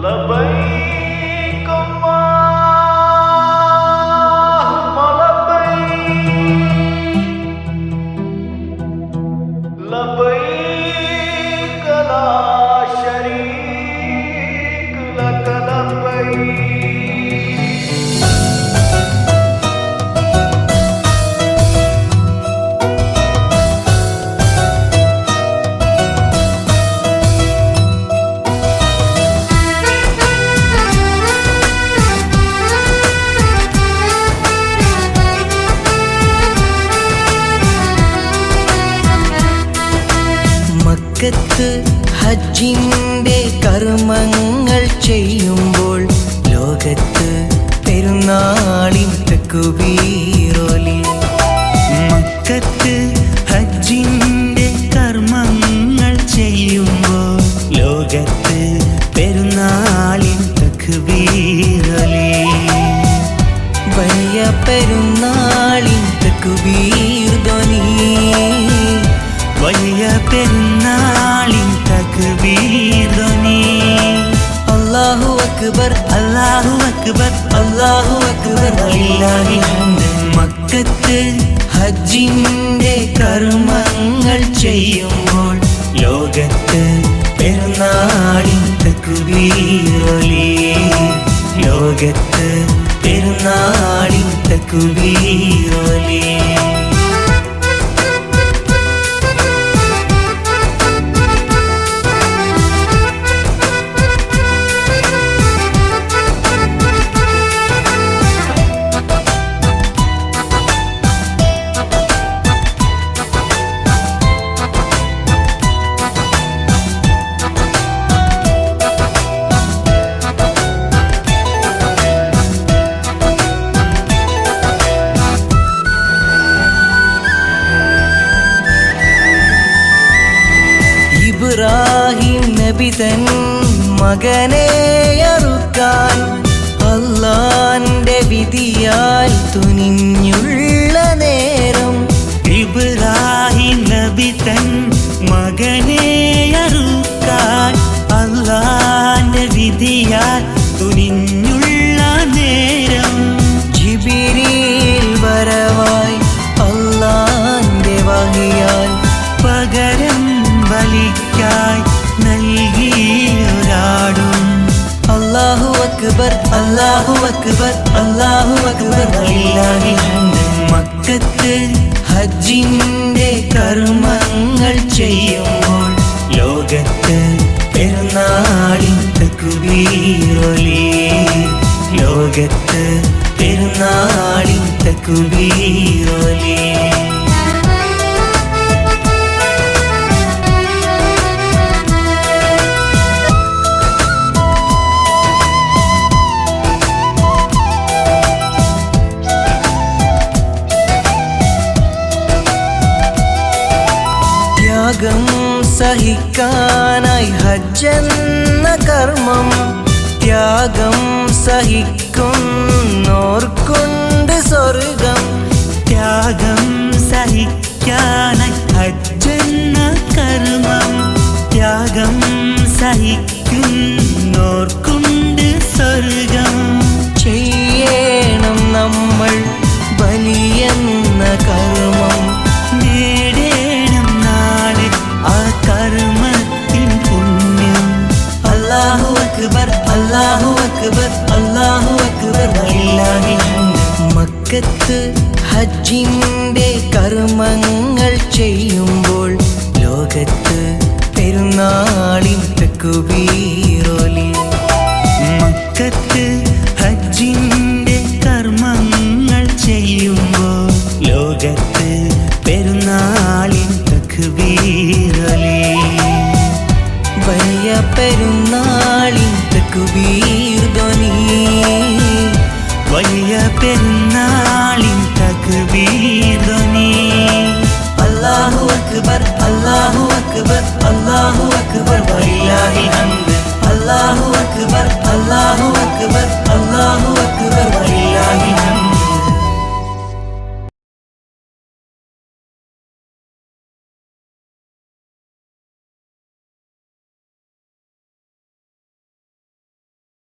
لبيك اللهم لبيك لبيك لا شريك لك لبيك മക്കത്ത് ഹജ്ജിന്റെ കർമ്മങ്ങൾ ചെയ്യുമ്പോൾ ലോകത്ത് പെരുന്നാളിൻ തക്ബീറൊലി. മക്കത്ത് ഹജ്ജിന്റെ കർമ്മങ്ങൾ ചെയ്യുമ്പോൾ ലോകത്ത് പെരുന്നാളിൻ തക്ബീറൊലി. വലിയ പെരുന്നാളിൻ തക്ബീർ ധ്വനി, വലിയ പെരുന്നാളിൻ തക്ബീർ ധ്വനി. അല്ലാഹു അക്ബർ അല്ലാഹു അക്ബർ അല്ലാഹു അക്ബർ വലില്ലാഹിൽ ഹംദ്. മക്കത്ത് ഹജ്ജിന്റെ കർമ്മങ്ങൾ ചെയ്യുമ്പോൾ ലോകത്ത് പെരുന്നാളിൻ തക്ബീറൊലി. ലോകത്ത് പെരുന്നാളിൻ തക്ബീറൊലി. ഇബ്രാഹിം നബി തൻ മകനെ അറുക്കാൻ അല്ലാന്റെ വിധിയാൽ തുനിഞ്ഞുള്ള നേരം. ഇബ്രാഹിം നബി തൻ മകനെ അറുക്കാൻ അല്ലാന്റെ വിധിയാൽ തുനിഞ്ഞുള്ള നേരം. ജിബ്രീൽ വരവായി അല്ലാന്റെ വഹിയാൽ പകരം ബലിക്കായി നൽകിയൊരാടും. അല്ലാഹു അക്ബർ അല്ലാഹു അക്ബർ അല്ലാഹു അക്ബർ വലില്ലാഹിൽ ഹംദ്. മക്കത്ത് ഹജ്ജിന്റെ കർമ്മങ്ങൾ ചെയ്യുമ്പോൾ ലോകത്ത് പെരുന്നാളിൻ തക്ബീറൊലി. ലോകത്ത് പെരുന്നാളിൻ തക്ബീറൊലി. ത്യാഗം സഹിക്കാനായി ഹജ്ജെന്ന കർമ്മം, ത്യാഗം സഹിക്കുന്നോർക്കുണ്ട് സ്വർഗം. ത്യാഗം സഹിക്കാനായി ഹജ്ജെന്ന കർമ്മം, ത്യാഗം സഹിക്കുന്നോർക്കുണ്ട് സ്വർഗം. ചെയ്യണം നമ്മൾ ബലിയെന്ന കർമ്മം, നേടേണം നാളെ ആ കർമ്മത്തിൻ പുണ്യം. അല്ലാഹു അക്ബർ അല്ലാഹു അക്ബർ അല്ലാഹു അക്ബർ വലില്ലാഹിൽ ഹംദ്. മക്കത്ത് ഹജ്ജിന്റെ കർമ്മങ്ങൾ ചെയ്യുമ്പോൾ ലോകത്ത് പെരുന്നാളിൻ തക്ബീറൊലി. മക്കത്ത് ഹജ്ജിന്റെ കർമ്മങ്ങൾ ചെയ്യുമ്പോൾ ലോകത്ത് പെരുന്നാളിൻ തക്ബീറൊലി. വലിയ പെരുന്നാളിൻ തക്ബീർ ധ്വനി, വലിയ പെരുന്നാളിൻ